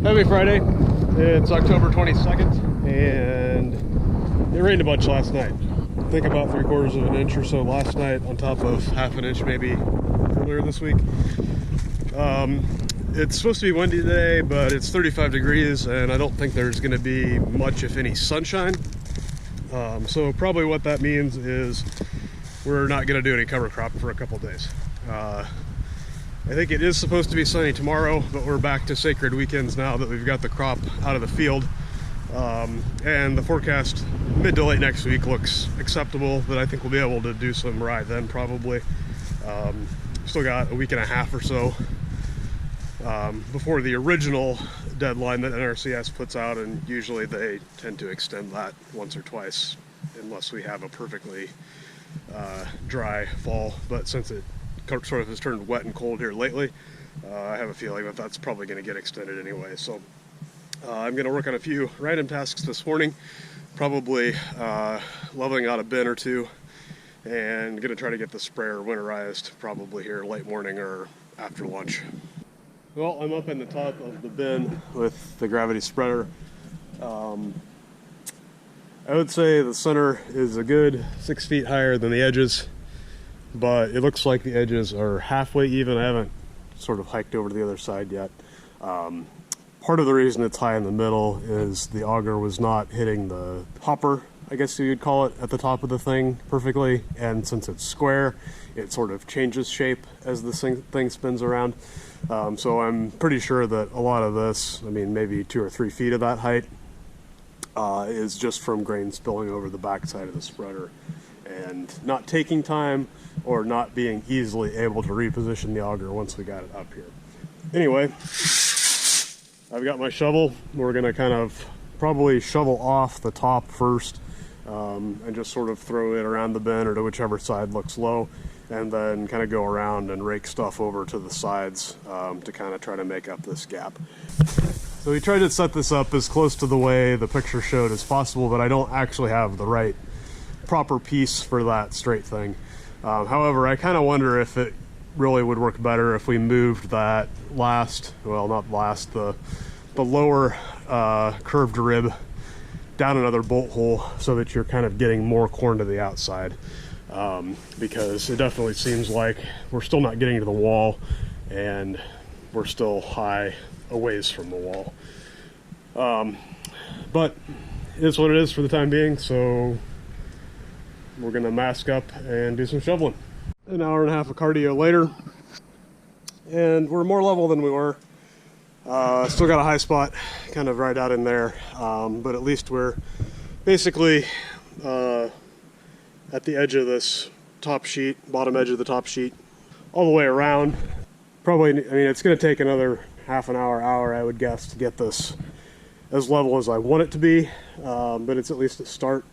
Happy Friday. It's October 22nd and it rained a bunch last night. I think about 3/4 of an inch or so last night on top of half an inch maybe earlier this week. It's supposed to be windy today, but it's 35 degrees and I don't think there's going to be much, if any, sunshine. So probably what that means is we're not going to do any cover crop for a couple days. I think it is supposed to be sunny tomorrow, but we're back to sacred weekends now that we've got the crop out of the field. And the forecast mid to late next week looks acceptable, but I think we'll be able to do some rye then probably. Still got a week and a half or so before the original deadline that NRCS puts out, and usually they tend to extend that once or twice unless we have a perfectly dry fall. But since it sort of has turned wet and cold here lately, I have a feeling that that's probably going to get extended anyway. So I'm going to work on a few random tasks this morning, probably leveling out a bin or two, and going to try to get the sprayer winterized probably here late morning or after lunch. Well, I'm up in the top of the bin with the gravity spreader. I would say the center is a good 6 feet higher than the edges, but it looks like the edges are halfway even. I haven't sort of hiked over to the other side yet. Part of the reason it's high in the middle is the auger was not hitting the hopper, I guess you'd call it, at the top of the thing perfectly, and since it's square, it sort of changes shape as the thing spins around. So I'm pretty sure that a lot of this, I mean maybe 2 or 3 feet of that height, is just from grain spilling over the back side of the spreader and not taking time or not being easily able to reposition the auger once we got it up here. Anyway, I've got my shovel. We're going to kind of probably shovel off the top first and just sort of throw it around the bin or to whichever side looks low, and then kind of go around and rake stuff over to the sides to kind of try to make up this gap. So we tried to set this up as close to the way the picture showed as possible, but I don't actually have the right proper piece for that straight thing. However, I kind of wonder if it really would work better if we moved that last, well, not last, the lower curved rib down another bolt hole so that you're kind of getting more corn to the outside. Because it definitely seems like we're still not getting to the wall and we're still high a ways from the wall. But it is what it is for the time being, so we're gonna mask up and do some shoveling. An hour and a half of cardio later, and we're more level than we were. Still got a high spot kind of right out in there, but at least we're basically at the edge of this top sheet, bottom edge of the top sheet, all the way around. Probably, I mean, it's gonna take another half an hour, I would guess, to get this as level as I want it to be, but it's at least a start.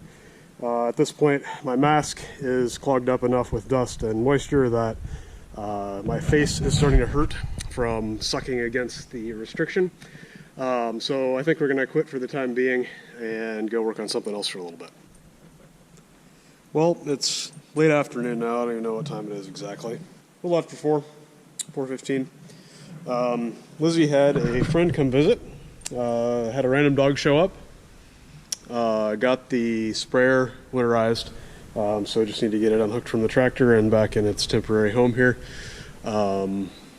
At this point, my mask is clogged up enough with dust and moisture that my face is starting to hurt from sucking against the restriction. So I think we're gonna quit for the time being and go work on something else for a little bit. Well, it's late afternoon now. I don't even know what time it is exactly. A little after 4:15. Lizzie had a friend come visit, had a random dog show up. Got the sprayer winterized, so I just need to get it unhooked from the tractor and back in its temporary home here.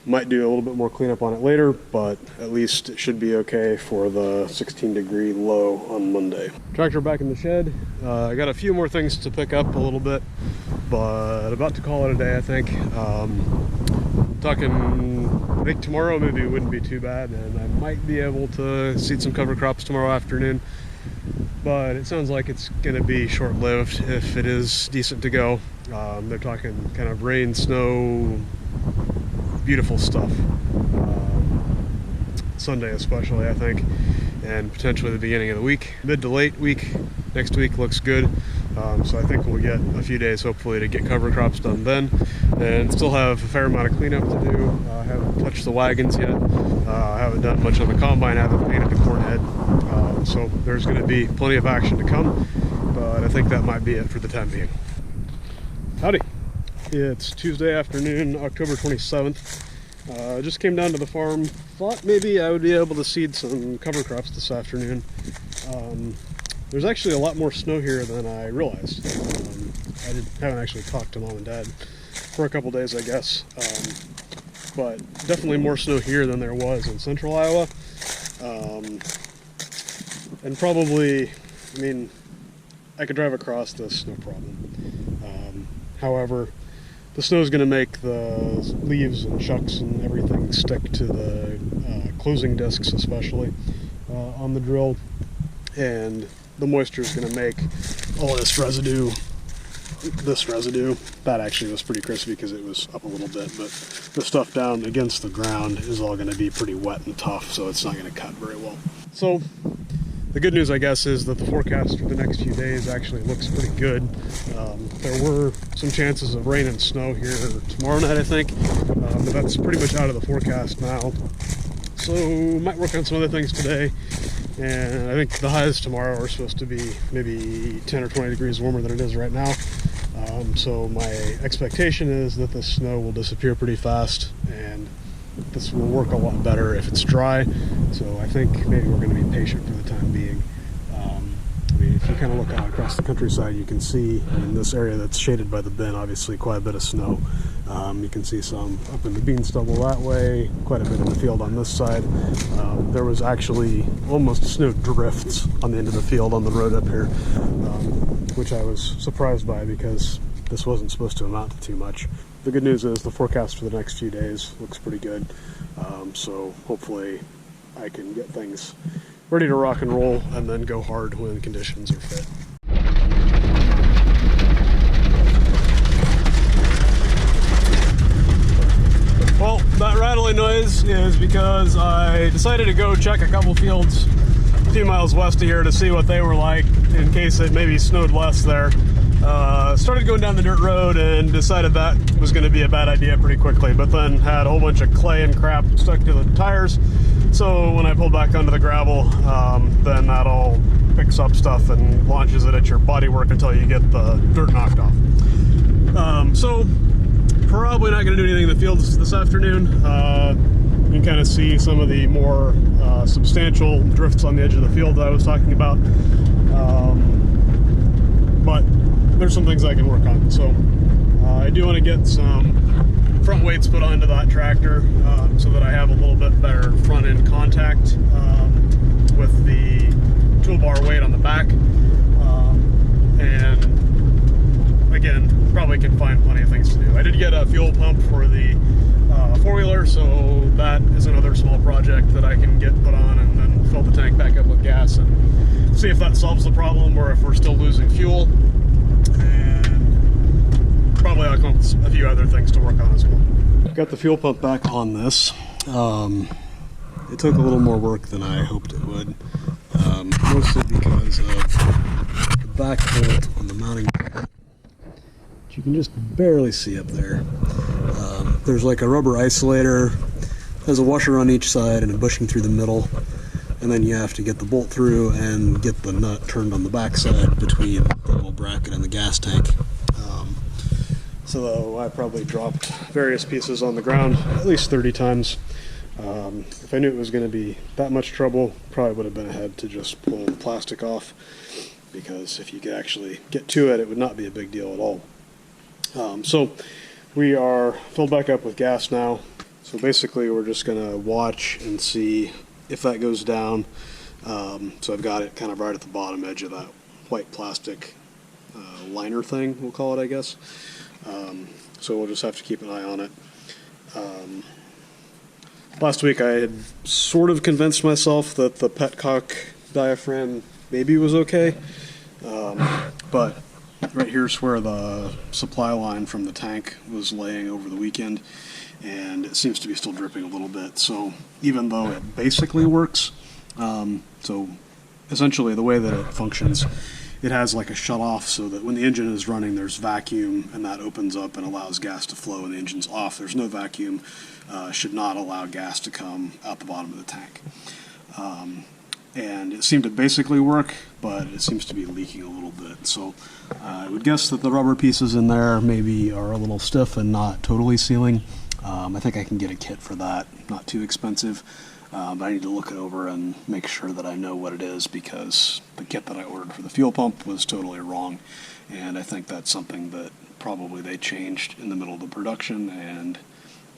Might do a little bit more cleanup on it later, but at least it should be okay for the 16-degree low on Monday. Tractor back in the shed. I got a few more things to pick up a little bit, but about to call it a day, I think. I think tomorrow maybe wouldn't be too bad, and I might be able to seed some cover crops tomorrow afternoon. But it sounds like it's going to be short-lived if it is decent to go. They're talking kind of rain, snow, beautiful stuff. Sunday especially, I think, and potentially the beginning of the week. Mid to late week next week looks good. So I think we'll get a few days hopefully to get cover crops done then, and still have a fair amount of cleanup to do. I haven't touched the wagons yet. I haven't done much on the combine. I haven't painted the corn head. So there's going to be plenty of action to come, but I think that might be it for the time being. Howdy. It's Tuesday afternoon, October 27th, I just came down to the farm, thought maybe I would be able to seed some cover crops this afternoon. There's actually a lot more snow here than I realized. Haven't actually talked to Mom and Dad for a couple days, I guess. But definitely more snow here than there was in central Iowa. And probably, I mean, I could drive across this, no problem. However, the snow is going to make the leaves and shucks and everything stick to the closing discs, especially on the drill. And the moisture is going to make all this residue, that actually was pretty crispy because it was up a little bit, but the stuff down against the ground is all going to be pretty wet and tough, so it's not going to cut very well. So the good news, I guess, is that the forecast for the next few days actually looks pretty good. There were some chances of rain and snow here tomorrow night, I think, but that's pretty much out of the forecast now. So might work on some other things today. And I think the highs tomorrow are supposed to be maybe 10 or 20 degrees warmer than it is right now. So my expectation is that the snow will disappear pretty fast, and this will work a lot better if it's dry. So I think maybe we're going to be patient for the time being. I mean, if you kind of look out across the countryside, you can see in this area that's shaded by the bin, obviously quite a bit of snow. You can see some up in the bean stubble that way, quite a bit in the field on this side. There was actually almost snow drifts on the end of the field on the road up here, which I was surprised by because this wasn't supposed to amount to too much. The good news is the forecast for the next few days looks pretty good, so hopefully I can get things ready to rock and roll and then go hard when conditions are fit. Well, that rattling noise is because I decided to go check a couple fields a few miles west of here to see what they were like in case it maybe snowed less there. Started going down the dirt road and decided that was going to be a bad idea pretty quickly, but then had a whole bunch of clay and crap stuck to the tires. So when I pulled back onto the gravel, then that all picks up stuff and launches it at your bodywork until you get the dirt knocked off. So probably not going to do anything in the fields this afternoon. You can kind of see some of the more substantial drifts on the edge of the field that I was talking about. But there's some things I can work on. So I do want to get some front weights put onto that tractor so that I have a little bit better front end contact with the toolbar weight on the back. And again, probably can find plenty of things to do. I did get a fuel pump for the four-wheeler, so that is another small project that I can get put on and then fill the tank back up with gas and see if that solves the problem or if we're still losing fuel. And probably I'll come up with a few other things to work on as well. Got the fuel pump back on this. It took a little more work than I hoped it would, mostly because of the back bolt on the mounting bracket. You can just barely see up there. There's like a rubber isolator, there's a washer on each side and a bushing through the middle, and then you have to get the bolt through and get the nut turned on the back side between the little bracket and the gas tank. So I probably dropped various pieces on the ground at least 30 times. If I knew it was going to be that much trouble, probably would have been ahead to just pull the plastic off, because if you could actually get to it, it would not be a big deal at all. So we are filled back up with gas now. So basically we're just going to watch and see if that goes down. So I've got it kind of right at the bottom edge of that white plastic liner thing, we'll call it, I guess. So we'll just have to keep an eye on it. Last week I had sort of convinced myself that the petcock diaphragm maybe was okay, but right here's where the supply line from the tank was laying over the weekend, and it seems to be still dripping a little bit. So even though it basically works, so essentially the way that it functions, it has like a shut off so that when the engine is running there's vacuum, and that opens up and allows gas to flow. When the engine's off, there's no vacuum, should not allow gas to come out the bottom of the tank. And it seemed to basically work, but it seems to be leaking a little bit. So I would guess that the rubber pieces in there maybe are a little stiff and not totally sealing. I think I can get a kit for that, not too expensive, but I need to look it over and make sure that I know what it is, because the kit that I ordered for the fuel pump was totally wrong, and I think that's something that probably they changed in the middle of the production, and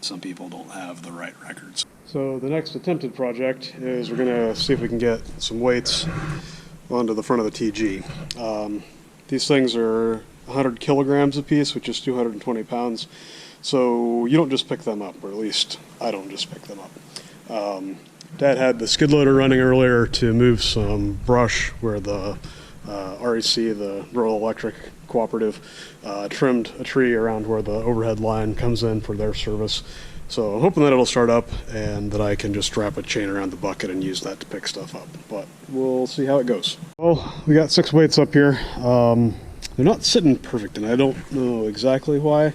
some people don't have the right records. So the next attempted project is we're going to see if we can get some weights onto the front of the TG. These things are 100 kilograms a piece, which is 220 pounds. So you don't just pick them up, or at least I don't just pick them up. Dad had the skid loader running earlier to move some brush where the REC, the Rural Electric Cooperative, trimmed a tree around where the overhead line comes in for their service. So I'm hoping that it'll start up and that I can just strap a chain around the bucket and use that to pick stuff up. But we'll see how it goes. Well, we got 6 weights up here. They're not sitting perfect, and I don't know exactly why.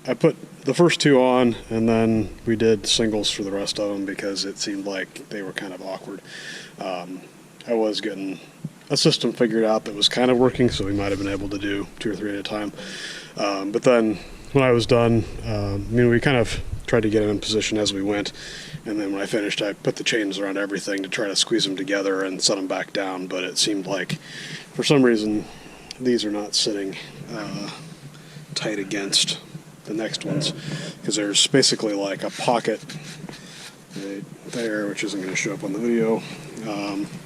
I put the first 2 on, and then we did singles for the rest of them because it seemed like they were kind of awkward. I was getting a system figured out that was kind of working, so we might have been able to do 2 or 3 at a time. But then when I was done, we kind of tried to get them in position as we went, and then when I finished, I put the chains around everything to try to squeeze them together and set them back down, but it seemed like for some reason these are not sitting tight against the next ones, because there's basically like a pocket right there, which isn't going to show up on the video,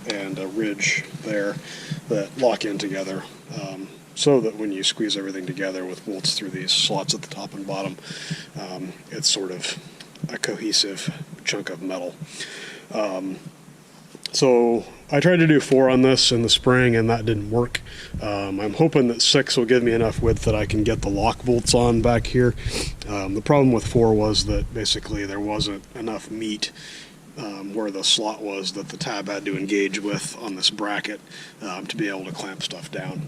and a ridge there that lock in together, so that when you squeeze everything together with bolts through these slots at the top and bottom, it's sort of a cohesive chunk of metal. So I tried to do 4 on this in the spring, and that didn't work. I'm hoping that 6 will give me enough width that I can get the lock bolts on back here. The problem with 4 was that basically there wasn't enough meat where the slot was that the tab had to engage with on this bracket to be able to clamp stuff down.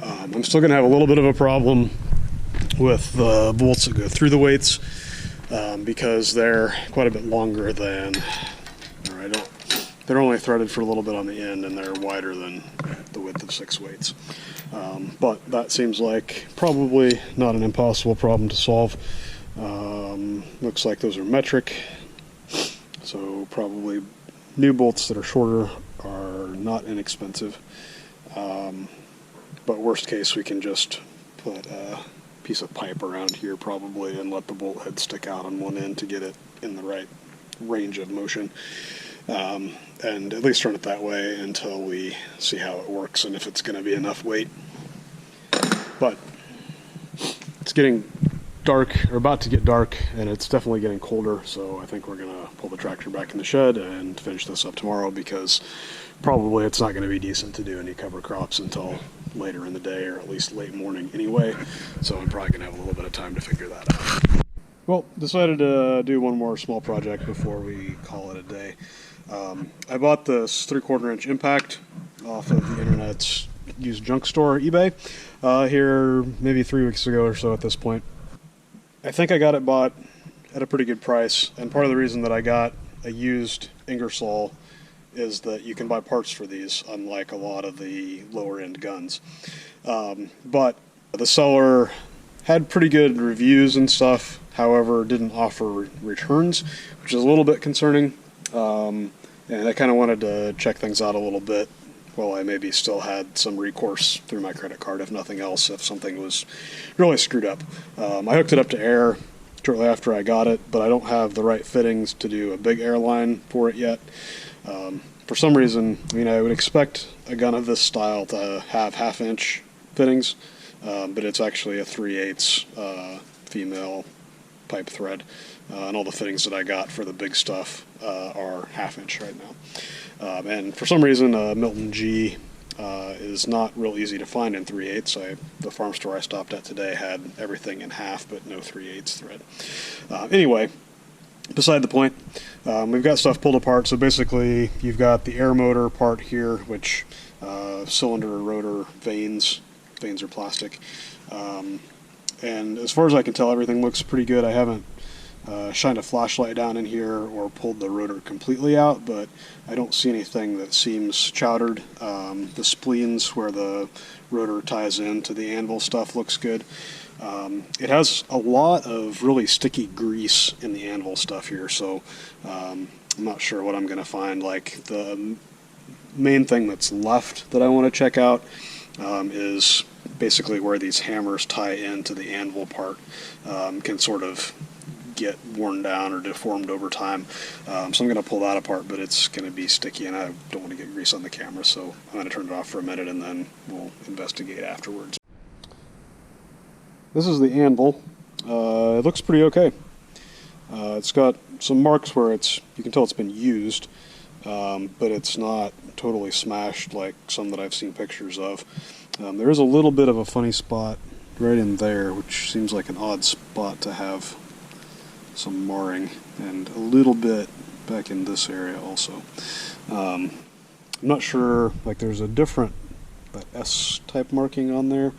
I'm still going to have a little bit of a problem with the bolts that go through the weights because they're quite a bit longer than, they're only threaded for a little bit on the end, and they're wider than the width of 6 weights. But that seems like probably not an impossible problem to solve. Looks like those are metric, so probably new bolts that are shorter are not inexpensive. But worst case, we can just put a piece of pipe around here probably and let the bolt head stick out on one end to get it in the right range of motion. And at least run it that way until we see how it works and if it's going to be enough weight. But it's getting dark, or about to get dark, and it's definitely getting colder, so I think we're going to pull the tractor back in the shed and finish this up tomorrow, because probably it's not going to be decent to do any cover crops until later in the day, or at least late morning anyway, so I'm probably going to have a little bit of time to figure that out. Well, decided to do one more small project before we call it a day. I bought this 3/4 inch impact off of the internet's used junk store, eBay, here maybe 3 weeks ago or so at this point. I think I got it bought at a pretty good price, and part of the reason that I got a used Ingersoll is that you can buy parts for these, unlike a lot of the lower end guns. But the seller had pretty good reviews and stuff, however didn't offer returns, which is a little bit concerning. And I kind of wanted to check things out a little bit while I maybe still had some recourse through my credit card, if nothing else, if something was really screwed up. I hooked it up to air shortly after I got it, but I don't have the right fittings to do a big air line for it yet. For some reason, I would expect a gun of this style to have 1/2 inch fittings, but it's actually a 3/8 female pipe thread, and all the fittings that I got for the big stuff are 1/2 inch right now. And for some reason, Milton G is not real easy to find in 3/8. The farm store I stopped at today had everything in 1/2, but no 3/8 thread. Anyway, beside the point, we've got stuff pulled apart. So basically, you've got the air motor part here, which cylinder, rotor, vanes are plastic. And as far as I can tell, everything looks pretty good. I haven't shined a flashlight down in here or pulled the rotor completely out, but I don't see anything that seems chowdered. The spleens where the rotor ties into the anvil stuff looks good. It has a lot of really sticky grease in the anvil stuff here, so I'm not sure what I'm going to find. Like, the main thing that's left that I want to check out is basically where these hammers tie into the anvil part can sort of get worn down or deformed over time. So I'm going to pull that apart, but it's going to be sticky and I don't want to get grease on the camera, so I'm going to turn it off for a minute and then we'll investigate afterwards. This is the anvil. It looks pretty okay. It's got some marks where you can tell it's been used, but it's not totally smashed like some that I've seen pictures of. There is a little bit of a funny spot right in there, which seems like an odd spot to have some marring, and a little bit back in this area also. I'm not sure, like there's a different, that S type marking on there.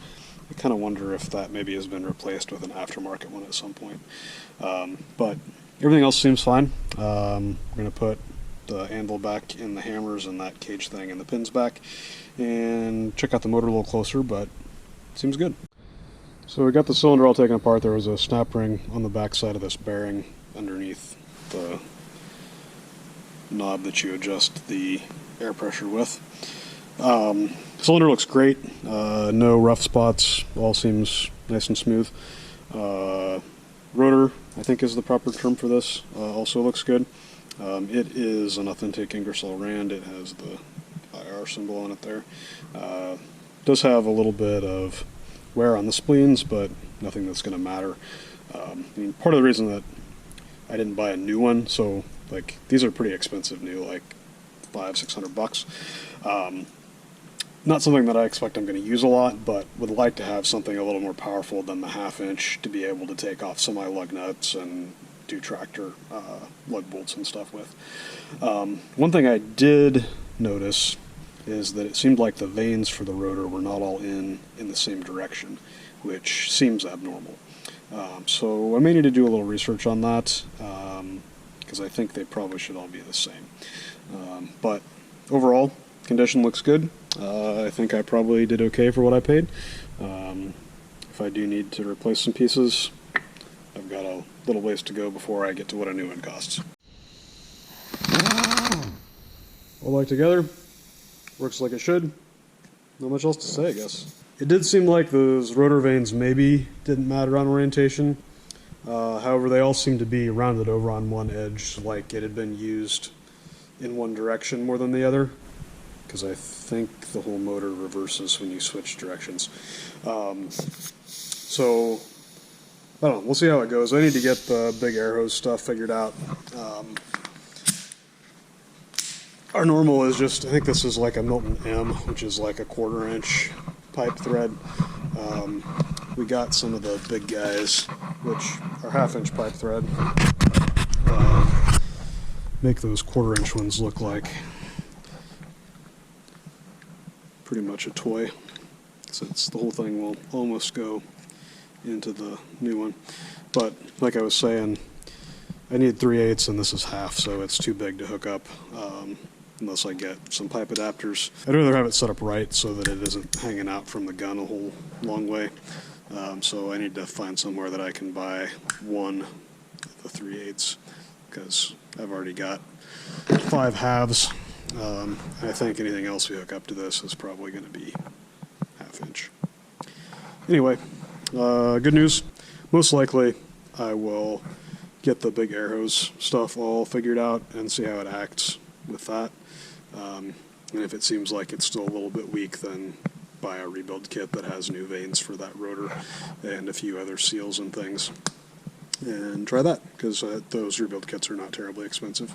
I kind of wonder if that maybe has been replaced with an aftermarket one at some point. But everything else seems fine. We're going to put the anvil back in the hammers and that cage thing and the pins back and check out the motor a little closer, but it seems good. So we got the cylinder all taken apart. There was a snap ring on the back side of this bearing underneath the knob that you adjust the air pressure with. Cylinder looks great. No rough spots. All seems nice and smooth. Rotor, I think is the proper term for this, also looks good. It is an authentic Ingersoll-Rand. It has the IR symbol on it there. Does have a little bit of wear on the spleens, but nothing that's going to matter. I mean, part of the reason that I didn't buy a new one, so like these are pretty expensive new, like $500-600. Not something that I expect I'm going to use a lot, but would like to have something a little more powerful than the 1/2 inch to be able to take off semi-lug nuts and do tractor lug bolts and stuff with. One thing I did notice is that it seemed like the vanes for the rotor were not all in the same direction, which seems abnormal. So I may need to do a little research on that, because I think they probably should all be the same. But overall, condition looks good. I think I probably did okay for what I paid. If I do need to replace some pieces, I've got a little ways to go before I get to what a new one costs. All like together, works like it should. Not much else to say, I guess. It did seem like those rotor vanes maybe didn't matter on orientation. However, they all seem to be rounded over on one edge, like it had been used in one direction more than the other, because I think the whole motor reverses when you switch directions. So, I don't know, we'll see how it goes. I need to get the big air hose stuff figured out. Our normal is just, I think this is like a Milton M, which is like a 1/4 inch pipe thread. We got some of the big guys, which are 1/2 inch pipe thread. Make those 1/4 inch ones look like pretty much a toy, since the whole thing will almost go into the new one. But like I was saying, I need 3/8 and this is 1/2, so it's too big to hook up unless I get some pipe adapters. I'd rather have it set up right so that it isn't hanging out from the gun a whole long way. So I need to find somewhere that I can buy one of the 3/8, because I've already got 5 halves. I think anything else we hook up to this is probably going to be 1/2 inch. Anyway, good news. Most likely I will get the big air hose stuff all figured out and see how it acts with that. And if it seems like it's still a little bit weak, then buy a rebuild kit that has new vanes for that rotor and a few other seals and things, and try that, because those rebuild kits are not terribly expensive.